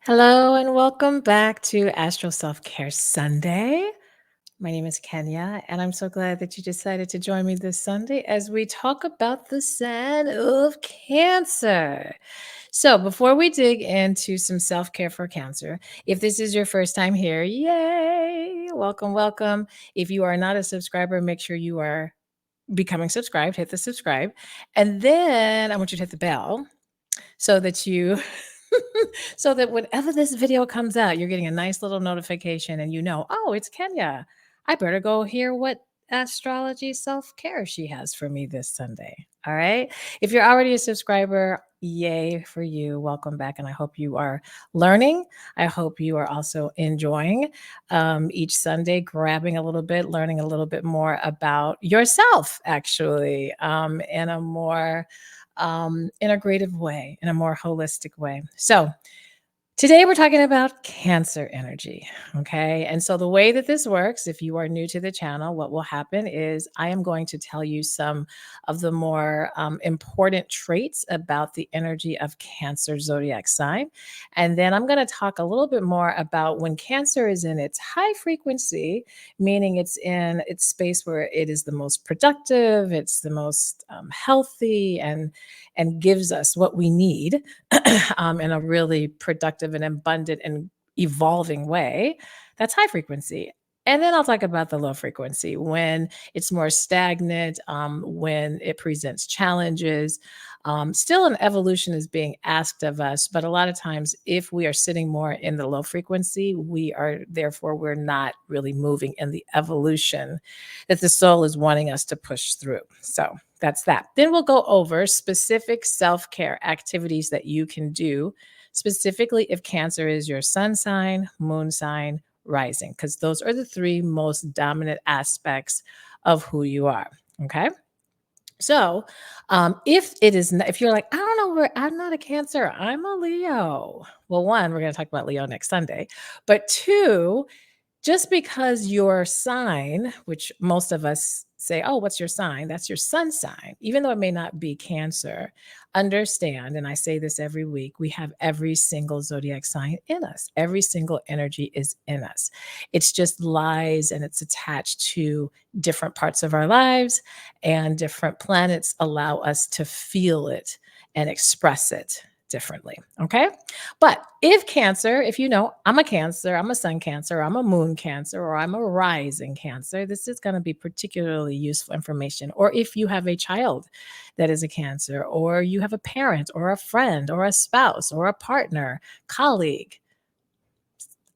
Hello and welcome back to Astro Self Care Sunday. My name is Kenya, and I'm so glad that you decided to join me this Sunday as we talk about the sign of Cancer. So, before we dig into some self care for Cancer, if this is your first time here, yay! Welcome, welcome. If you are not a subscriber, make sure you are becoming subscribed, hit the subscribe, and then I want you to hit the bell so that you so that whenever this video comes out, you're getting a nice little notification and you know, oh, it's Kenya. I better go hear what astrology self-care she has for me this Sunday. All right. If you're already a subscriber, yay for you. Welcome back. And I hope you are learning. I hope you are also enjoying each Sunday, grabbing a little bit, learning a little bit more about yourself, actually, in a more integrative way, in a more holistic way. So, today we're talking about Cancer energy, okay? And so the way that this works, if you are new to the channel, what will happen is I am going to tell you some of the more important traits about the energy of Cancer zodiac sign. And then I'm going to talk a little bit more about when Cancer is in its high frequency, meaning it's in its space where it is the most productive, it's the most healthy, and gives us what we need in a really productive and abundant and evolving way. That's high frequency. And then I'll talk about the low frequency when it's more stagnant, when it presents challenges. Still, an evolution is being asked of us, but a lot of times, if we are sitting more in the low frequency, we're not really moving in the evolution that the soul is wanting us to push through. So, that's that. Then we'll go over specific self care activities that you can do, specifically if Cancer is your sun sign, moon sign, rising, because those are the three most dominant aspects of who you are. Okay. So, if you're like, I don't know where I'm not a Cancer, I'm a Leo. Well, one, we're going to talk about Leo next Sunday, but two, just because your sign, which most of us say, oh, what's your sign? That's your sun sign. Even though it may not be Cancer, understand, and I say this every week, we have every single zodiac sign in us. Every single energy is in us. It's just lies and it's attached to different parts of our lives, and different planets allow us to feel it and express it differently. Okay. But if Cancer, if you know, I'm a Cancer, I'm a sun Cancer, I'm a moon Cancer, or I'm a rising Cancer, this is going to be particularly useful information. Or if you have a child that is a Cancer, or you have a parent, or a friend, or a spouse, or a partner, colleague,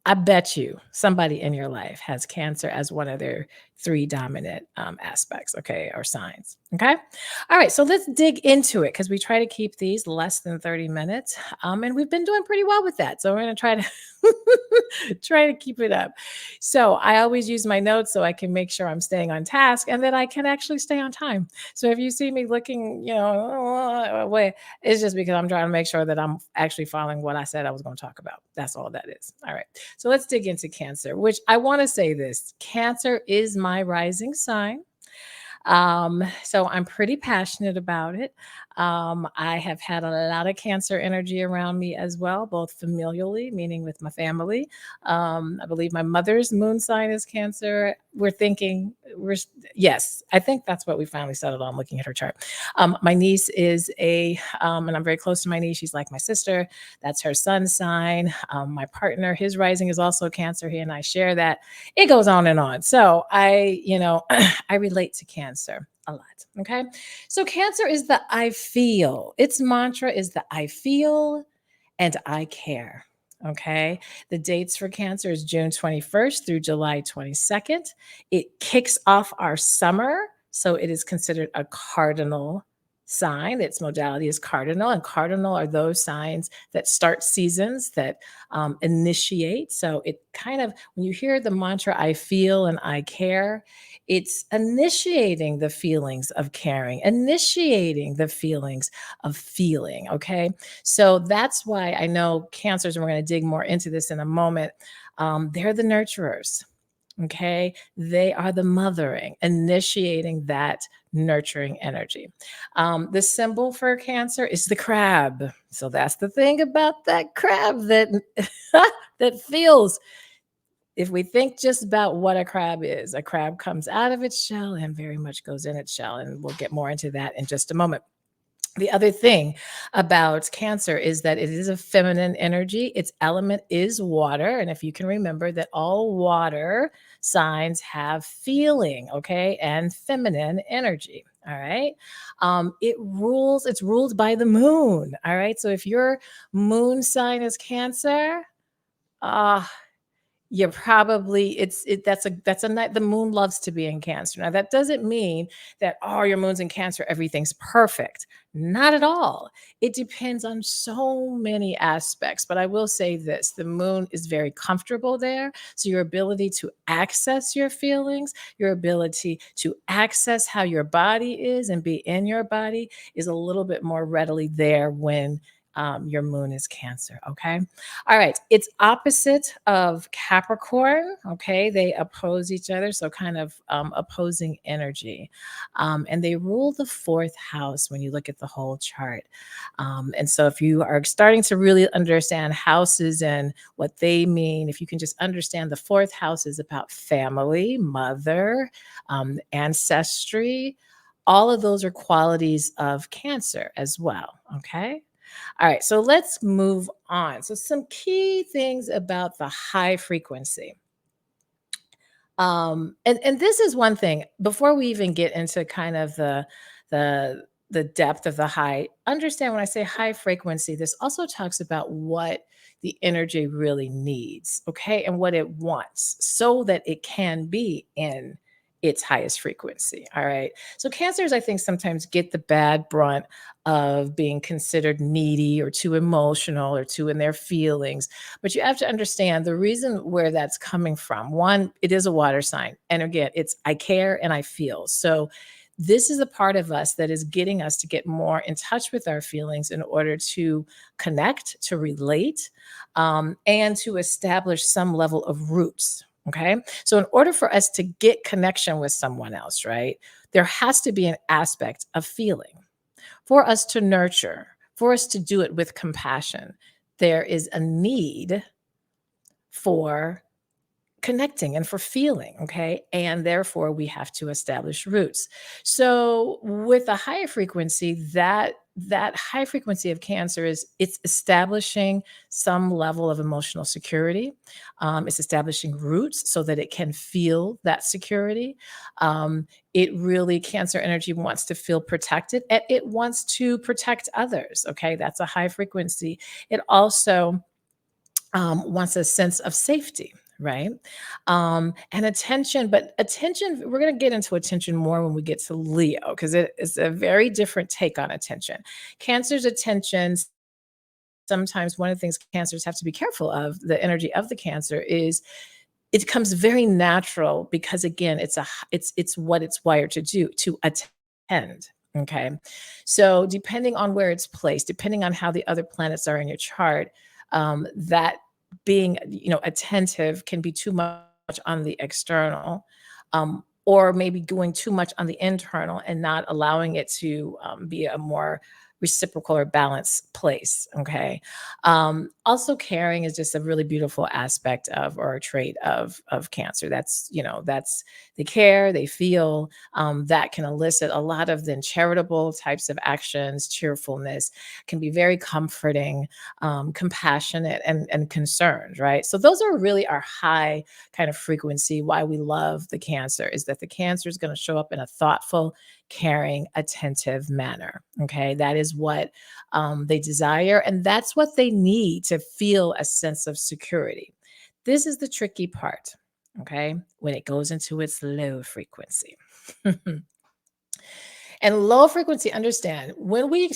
I bet you somebody in your life has Cancer as one of their three dominant aspects, okay, or signs. Okay. All right. So let's dig into it because we try to keep these less than 30 minutes. And we've been doing pretty well with that. So we're going to try to try to keep it up. So I always use my notes so I can make sure I'm staying on task and that I can actually stay on time. So if you see me looking, away, it's just because I'm trying to make sure that I'm actually following what I said I was going to talk about. That's all that is. All right. So let's dig into Cancer, which I want to say this. Cancer is my rising sign. So I'm pretty passionate about it. I have had a lot of Cancer energy around me as well, both familially, meaning with my family. I believe my mother's moon sign is Cancer. Yes, I think that's what we finally settled on looking at her chart. My niece is and I'm very close to my niece. She's like my sister. That's her sun sign. My partner, his rising is also Cancer. He and I share that. It goes on and on. So I relate to Cancer a lot. Okay. So Cancer is the I feel. Its mantra is the I feel and I care. Okay. The dates for Cancer is June 21st through July 22nd. It kicks off our summer. So it is considered a cardinal sign. Its modality is cardinal, and cardinal are those signs that start seasons, that initiate. So it kind of, when you hear the mantra, I feel and I care, it's initiating the feelings of caring, initiating the feelings of feeling. Okay. So that's why I know Cancers, and we're going to dig more into this in a moment, they're the nurturers. Okay. They are the mothering, initiating that nurturing energy. The symbol for Cancer is the crab. So that's the thing about that crab that that feels. If we think just about what a crab comes out of its shell and very much goes in its shell, and we'll get more into that in just a moment. The other thing about Cancer is that it is a feminine energy. Its element is water. And if you can remember that all water signs have feeling, okay, and feminine energy. All right. It's ruled by the moon. All right. So if your moon sign is Cancer, ah, you're probably it's it that's a night the moon loves to be in Cancer. Now that doesn't mean that oh your moon's in Cancer, everything's perfect. Not at all. It depends on so many aspects. But I will say this, the moon is very comfortable there. So your ability to access your feelings, your ability to access how your body is and be in your body is a little bit more readily there when your moon is Cancer. Okay. All right. It's opposite of Capricorn. Okay. They oppose each other. So, kind of opposing energy. And they rule the fourth house when you look at the whole chart. And so, if you are starting to really understand houses and what they mean, if you can just understand the fourth house is about family, mother, ancestry, all of those are qualities of Cancer as well. Okay. All right, so let's move on. So, some key things about the high frequency. And this is one thing before we even get into kind of the the depth of the high. Understand when I say high frequency, this also talks about what the energy really needs, okay, and what it wants, so that it can be in its highest frequency. All right. So cancers, I think, sometimes get the bad brunt of being considered needy or too emotional or too in their feelings, but you have to understand the reason where that's coming from. One, it is a water sign. And again, it's I care and I feel. So this is a part of us that is getting us to get more in touch with our feelings in order to connect, to relate, and to establish some level of roots. Okay. So, in order for us to get connection with someone else, right, there has to be an aspect of feeling for us to nurture, for us to do it with compassion. There is a need for connecting and for feeling, okay, and therefore we have to establish roots. So with a higher frequency, that high frequency of Cancer is it's establishing some level of emotional security. It's establishing roots so that it can feel that security. It really, Cancer energy wants to feel protected and it wants to protect others. Okay, that's a high frequency. It also wants a sense of safety, right? And attention, but attention, we're going to get into attention more when we get to Leo because it is a very different take on attention. Cancer's attention, sometimes one of the things cancers have to be careful of, the energy of the Cancer is it becomes very natural because again it's what it's wired to do, to attend. Okay, so depending on where it's placed, depending on how the other planets are in your chart, that being attentive can be too much on the external, or maybe going too much on the internal and not allowing it to be a more reciprocal or balanced place. Okay. Also, caring is just a really beautiful aspect of or a trait of Cancer. That's they care, they feel, that can elicit a lot of then charitable types of actions. Cheerfulness can be very comforting, compassionate, and concerned. Right. So those are really our high kind of frequency. Why we love the Cancer is that the Cancer is going to show up in a thoughtful, caring, attentive manner. Okay, that is what they desire, and that's what they need to feel a sense of security. This is the tricky part. Okay, when it goes into its low frequency. And low frequency, understand when we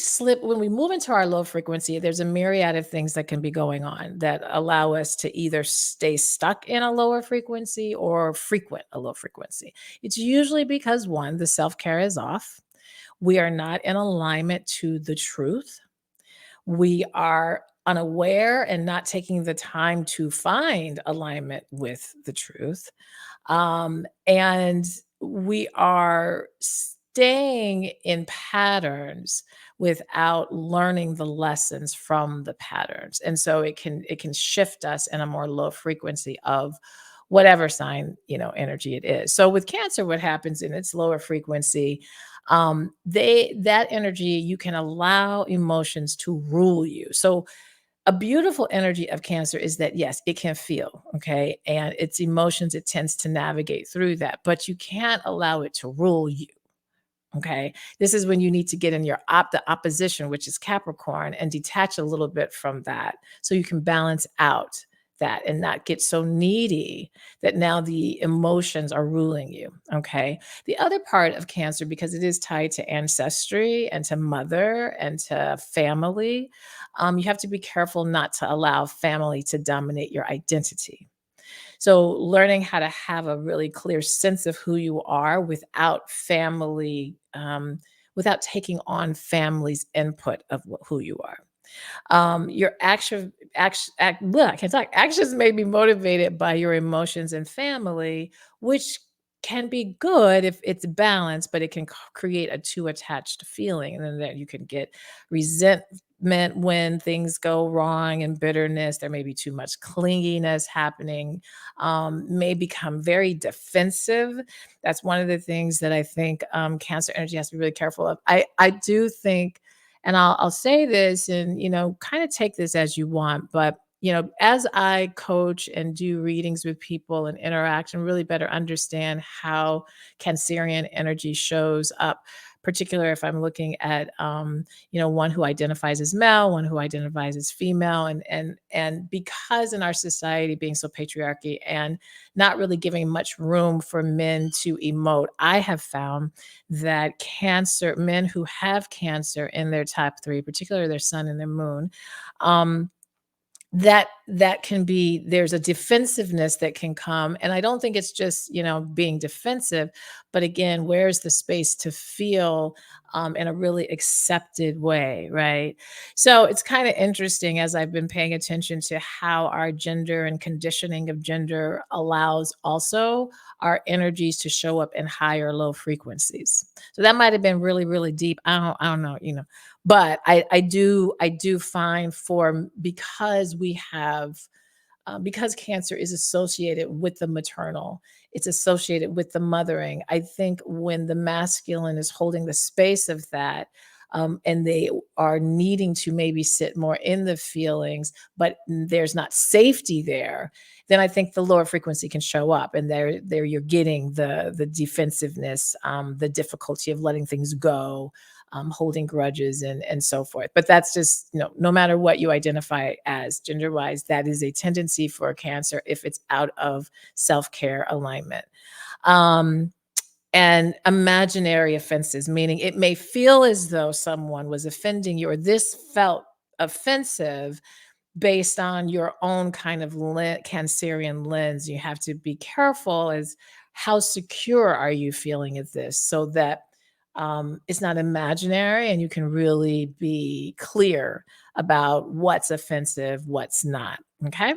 move into our low frequency, there's a myriad of things that can be going on that allow us to either stay stuck in a lower frequency or frequent a low frequency. It's usually because one, the self care is off. We are not in alignment to the truth. We are unaware and not taking the time to find alignment with the truth. And we are staying in patterns without learning the lessons from the patterns. And so it can shift us in a more low frequency of whatever sign, energy it is. So with Cancer, what happens in its lower frequency, they that energy, you can allow emotions to rule you. So a beautiful energy of Cancer is that, yes, it can feel, okay? And its emotions, it tends to navigate through that, but you can't allow it to rule you. Okay. This is when you need to get in the opposition, which is Capricorn, and detach a little bit from that so you can balance out that and not get so needy that now the emotions are ruling you. Okay. The other part of Cancer, because it is tied to ancestry and to mother and to family, you have to be careful not to allow family to dominate your identity. So learning how to have a really clear sense of who you are without family, without taking on family's input of who you are. Your I can't talk. Actions may be motivated by your emotions and family, which can be good if it's balanced, but it can create a too attached feeling, and then that you can get resentment when things go wrong and bitterness. There may be too much clinginess happening. May become very defensive. That's one of the things that I think Cancer energy has to be really careful of. I do think, and I'll say this, and kind of take this as you want, but as I coach and do readings with people and interact and really better understand how Cancerian energy shows up, particular if I'm looking at one who identifies as male, one who identifies as female, and because in our society being so patriarchy and not really giving much room for men to emote, I have found that Cancer men who have Cancer in their top three, particularly their sun and their moon, um, that can be, there's a defensiveness that can come, and I don't think it's just being defensive, but again, where's the space to feel in a really accepted way, right? So it's kind of interesting as I've been paying attention to how our gender and conditioning of gender allows also our energies to show up in high or low frequencies. So that might have been really really deep. I don't know, but I do find, for because we have because Cancer is associated with the maternal, it's associated with the mothering. I think when the masculine is holding the space of that, and they are needing to maybe sit more in the feelings, but there's not safety there, then I think the lower frequency can show up, and there you're getting the defensiveness, the difficulty of letting things go, holding grudges and so forth. But that's just, no matter what you identify as gender wise, that is a tendency for Cancer if it's out of self care alignment. Um, and imaginary offenses, meaning it may feel as though someone was offending you, or this felt offensive based on your own kind of Cancerian lens. You have to be careful as how secure are you feeling at this, so that it's not imaginary and you can really be clear about what's offensive, what's not. Okay.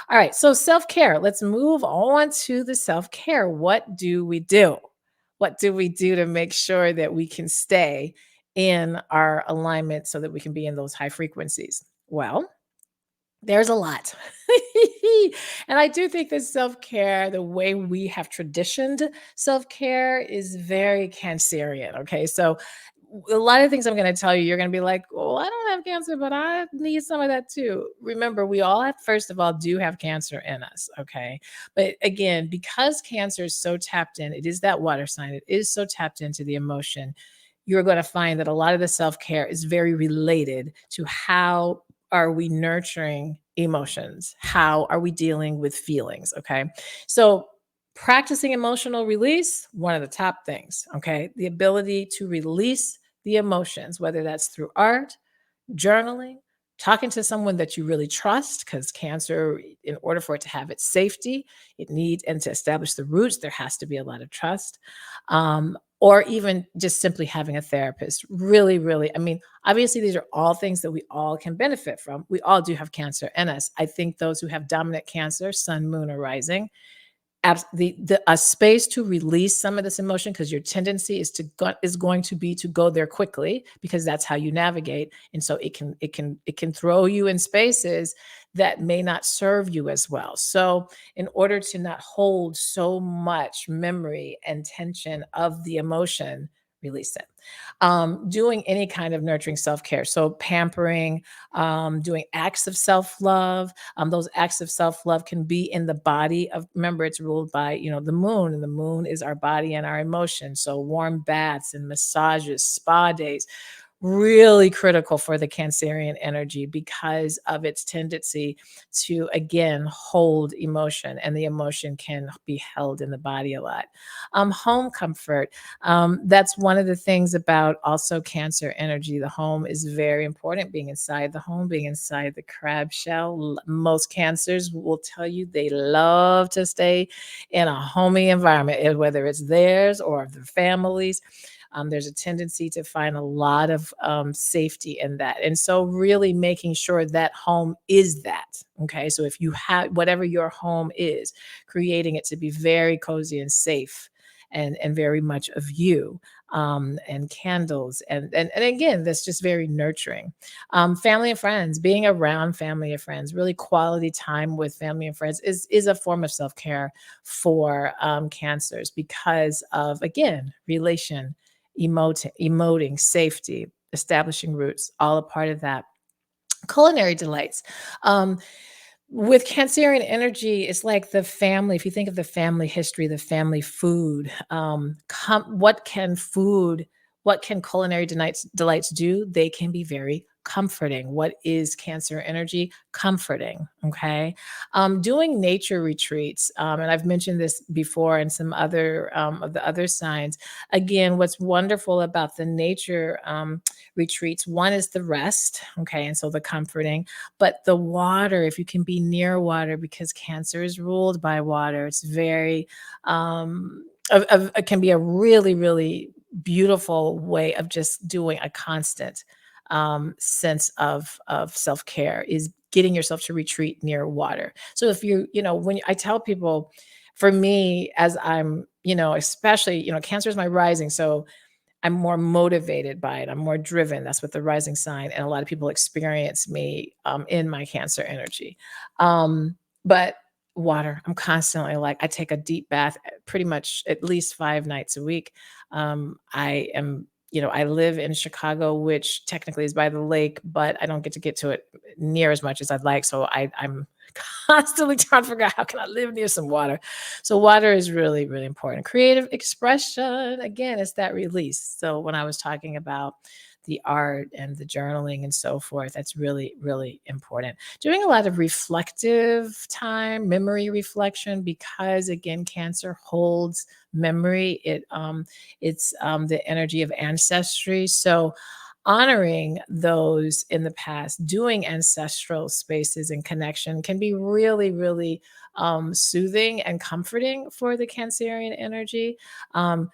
All right. So self care. Let's move on to the self care. What do we do? What do we do to make sure that we can stay in our alignment so that we can be in those high frequencies? Well, there's a lot. And I do think that self-care, the way we have traditioned self-care, is very Cancerian, okay? So, a lot of things I'm gonna tell you, you're gonna be like, "Oh, I don't have Cancer, but I need some of that too." Remember, we all have, first of all, do have Cancer in us, okay? But again, because Cancer is so tapped in, it is that water sign, it is so tapped into the emotion, you're gonna find that a lot of the self-care is very related to how are we nurturing emotions? How are we dealing with feelings? Okay. So, practicing emotional release, one of the top things. Okay. The ability to release the emotions, whether that's through art, journaling, talking to someone that you really trust, because Cancer, in order for it to have its safety, it needs, and to establish the roots, there has to be a lot of trust. or even just simply having a therapist. Really, really, I mean, obviously, these are all things that we all can benefit from. We all do have cancer in us. I think those who have dominant cancer, sun, moon, or rising, the a space to release some of this emotion, because your tendency is going to be to go there quickly, because that's how you navigate, and so it can throw you in spaces that may not serve you as well. So in order to not hold so much memory and tension of the emotion, release it. Doing any kind of nurturing self-care, so pampering, doing acts of self-love. Those acts of self-love can be in the body of, remember, it's ruled by, the moon, and the moon is our body and our emotions. So warm baths and massages, spa days, really critical for the Cancerian energy because of its tendency to, again, hold emotion, and the emotion can be held in the body a lot. Home comfort. That's one of the things about also Cancer energy. The home is very important, being inside the home, being inside the crab shell. Most Cancers will tell you they love to stay in a homey environment, whether it's theirs or their families. There's a tendency to find a lot of safety in that. And so, really making sure that home is that. Okay. So, if you have whatever your home is, creating it to be very cozy and safe, and very much of you, and candles. And again, that's just very nurturing. Family and friends, being around family and friends, really quality time with family and friends is a form of self care for Cancers, because of, again, relation, emoting, safety, establishing roots, all a part of that. Culinary delights. Um, with Cancerian energy, it's like the family. If you think of the family history, the family food, what can culinary delights do? They can be very comforting. What is Cancer energy? Comforting. Okay. Doing nature retreats. And I've mentioned this before in some other of the other signs. Again, what's wonderful about the nature retreats, one is the rest. Okay. And so the comforting, but the water, if you can be near water, because Cancer is ruled by water, it's very, it can be a really, really beautiful way of just doing a constant sense of self care, is getting yourself to retreat near water. So if when I tell people, for me, as I'm, especially, Cancer is my rising, so I'm more motivated by it. I'm more driven. That's what the rising sign, and a lot of people experience me in my Cancer energy. But water, I'm constantly like, I take a deep bath pretty much at least 5 nights a week. I live in Chicago, which technically is by the lake, but I don't get to it near as much as I'd like. So I'm constantly trying to figure out, how can I live near some water. So water is really, really important. Creative expression, again, it's that release. So when I was talking about the art and the journaling and so forth, that's really, really important. Doing a lot of reflective time, memory reflection, because again, Cancer holds memory. It's the energy of ancestry. So honoring those in the past, doing ancestral spaces and connection can be really, really soothing and comforting for the Cancerian energy.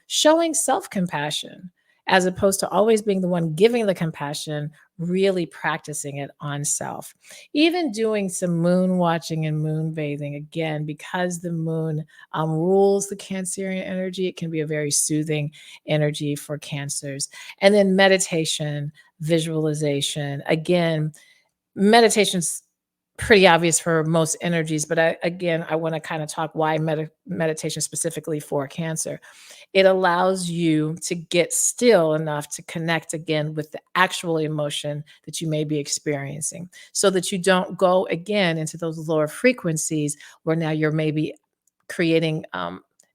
Showing self compassion, as opposed to always being the one giving the compassion, really practicing it on self. Even doing some moon watching and moon bathing, again, because the moon rules the Cancerian energy, it can be a very soothing energy for Cancers. And then meditation, visualization. Again, meditation's pretty obvious for most energies, but I want to kind of talk why meditation specifically for Cancer. It allows you to get still enough to connect again with the actual emotion that you may be experiencing, so that you don't go again into those lower frequencies where now you're maybe creating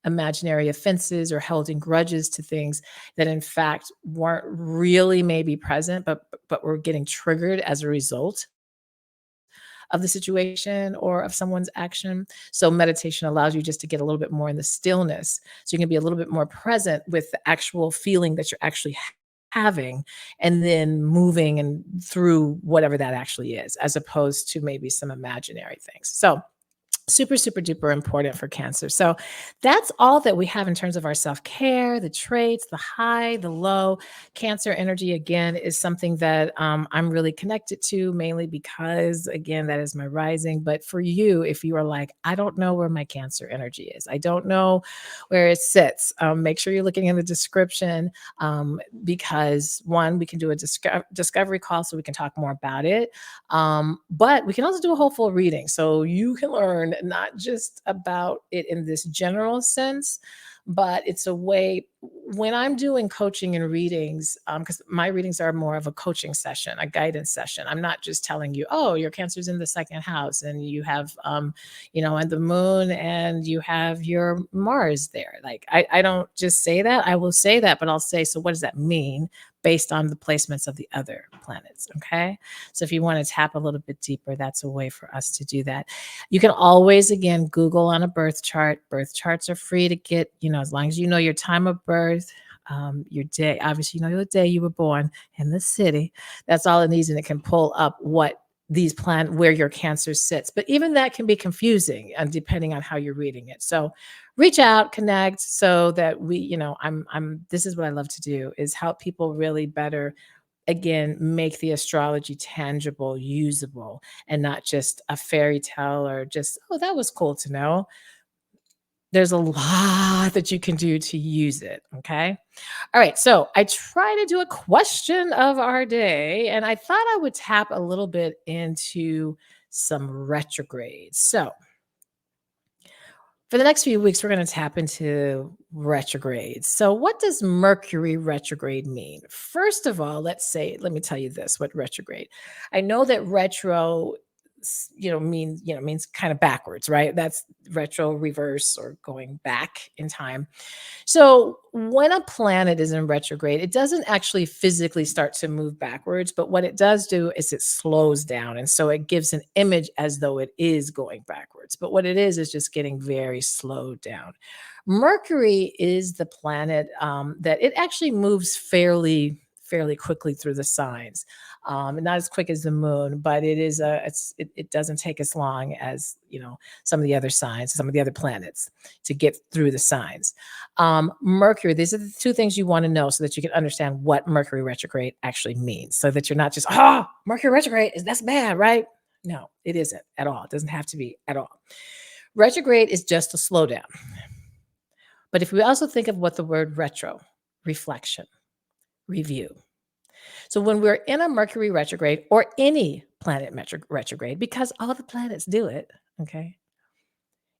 imaginary offenses or holding grudges to things that in fact weren't really maybe present, but were getting triggered as a result of the situation or of someone's action. So meditation allows you just to get a little bit more in the stillness. So you can be a little bit more present with the actual feeling that you're actually having, and then moving and through whatever that actually is, as opposed to maybe some imaginary things. So Super, super duper important for Cancer. So that's all that we have in terms of our self care, the traits, the high, the low. Cancer energy, again, is something that I'm really connected to, mainly because, again, that is my rising. But for you, if you are like, I don't know where my Cancer energy is, I don't know where it sits, make sure you're looking in the description, because one, we can do a discovery call so we can talk more about it, but we can also do a whole full reading. So you can learn not just about it in this general sense, but it's a way when I'm doing coaching and readings, because my readings are more of a coaching session, a guidance session. I'm not just telling you, oh, your Cancer's in the second house and you have, and the moon and you have your Mars there. Like, I don't just say that. I will say that, but I'll say, so what does that mean based on the placements of the other planets? Okay. So if you want to tap a little bit deeper, that's a way for us to do that. You can always, again, Google on a birth chart. Birth charts are free to get, as long as you know your time of birth, your day. Obviously, you know the day you were born in the city. That's all it needs, and it can pull up what where your Cancer sits. But even that can be confusing, and depending on how you're reading it. So reach out, connect, so that I'm. This is what I love to do, is help people really better, again, make the astrology tangible, usable, and not just a fairy tale or just, oh, that was cool to know. There's a lot that you can do to use it. Okay. All right. So I try to do a question of our day, and I thought I would tap a little bit into some retrogrades. So for the next few weeks, we're going to tap into retrogrades. So, what does Mercury retrograde mean? First of all, let me tell you this: what retrograde? I know that retro, means kind of backwards, right? That's retro, reverse, or going back in time. So when a planet is in retrograde, it doesn't actually physically start to move backwards, but what it does do is it slows down. And so it gives an image as though it is going backwards. But what it is just getting very slowed down. Mercury is the planet that it actually moves fairly quickly through the signs. Not as quick as the moon, but it doesn't take as long as some of the other signs, some of the other planets to get through the signs. Mercury, these are the two things you want to know so that you can understand what Mercury retrograde actually means. So that you're not just, Mercury retrograde that's bad, right? No, it isn't at all. It doesn't have to be at all. Retrograde is just a slowdown. But if we also think of what the word retro, reflection, review. So when we're in a Mercury retrograde or any planet retrograde, because all the planets do it, okay,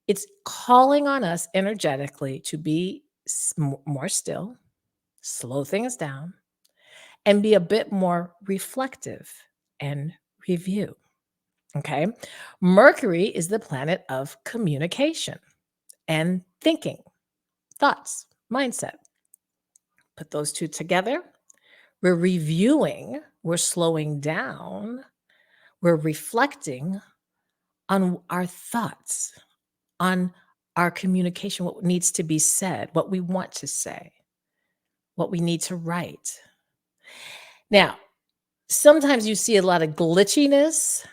it's calling on us energetically to be more still, slow things down, and be a bit more reflective and review. Okay. Mercury is the planet of communication and thinking, thoughts, mindset. Put those two together. We're reviewing, we're slowing down, we're reflecting on our thoughts, on our communication, what needs to be said, what we want to say, what we need to write. Now, sometimes you see a lot of glitchiness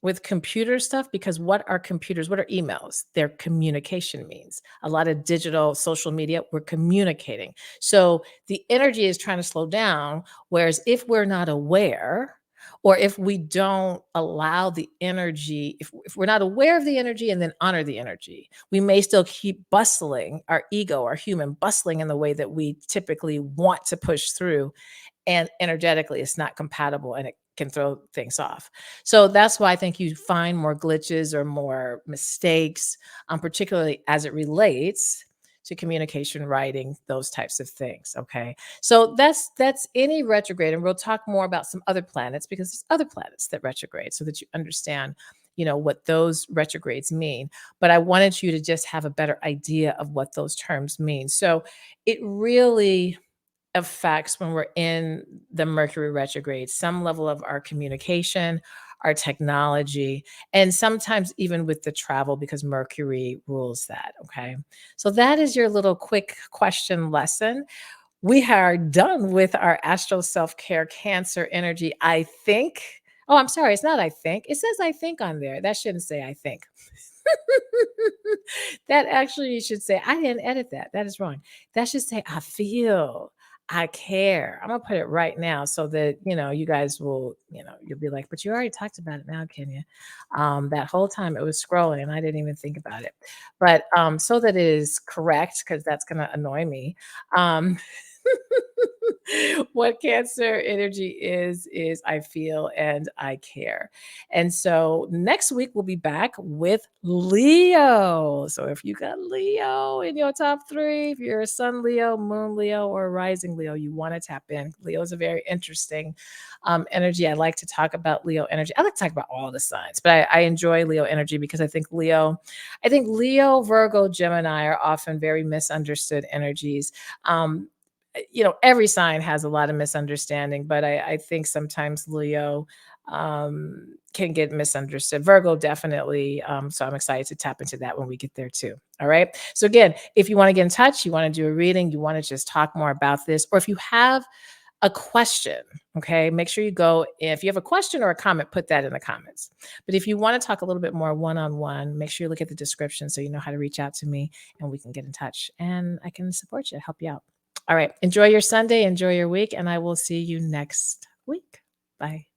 with computer stuff because what are computers? What are emails? They're communication means. A lot of digital social media, we're communicating. So the energy is trying to slow down. Whereas if we're not aware, or if we don't allow the energy, if we're not aware of the energy and then honor the energy, we may still keep bustling our ego, our human bustling in the way that we typically want to push through, and energetically it's not compatible and it can throw things off. So that's why I think you find more glitches or more mistakes, particularly as it relates to communication, writing, those types of things. Okay, so that's any retrograde, and we'll talk more about some other planets because there's other planets that retrograde, so that you understand, what those retrogrades mean. But I wanted you to just have a better idea of what those terms mean. So it really affects, when we're in the Mercury retrograde, some level of our communication, our technology, and sometimes even with the travel because Mercury rules that. Okay. So that is your little quick question lesson. We are done with our astro self care Cancer energy, I think. Oh, I'm sorry, it's not I think. It says I think on there. That shouldn't say I think. That actually should say I didn't edit that. That is wrong. That should say I feel, I care. I'm gonna put it right now so that you guys will, you'll be like, but you already talked about it now, Kenya. That whole time it was scrolling and I didn't even think about it. But so that it is correct, because that's gonna annoy me. Um what Cancer energy is I feel and I care. And so next week we'll be back with Leo. So if you got Leo in your top three, if you're a sun Leo, moon Leo, or rising Leo, you want to tap in. Leo is a very interesting energy. I like to talk about Leo energy. I like to talk about all the signs, but I enjoy Leo energy because I think Leo, Virgo, Gemini are often very misunderstood energies. Um, every sign has a lot of misunderstanding, but I think sometimes Leo can get misunderstood. Virgo definitely. So I'm excited to tap into that when we get there too. All right. So again, if you want to get in touch, you want to do a reading, you want to just talk more about this, or if you have a question, okay, make sure you go. If you have a question or a comment, put that in the comments. But if you want to talk a little bit more one on one, make sure you look at the description so you know how to reach out to me and we can get in touch and I can support you, help you out. All right. Enjoy your Sunday, enjoy your week, and I will see you next week. Bye.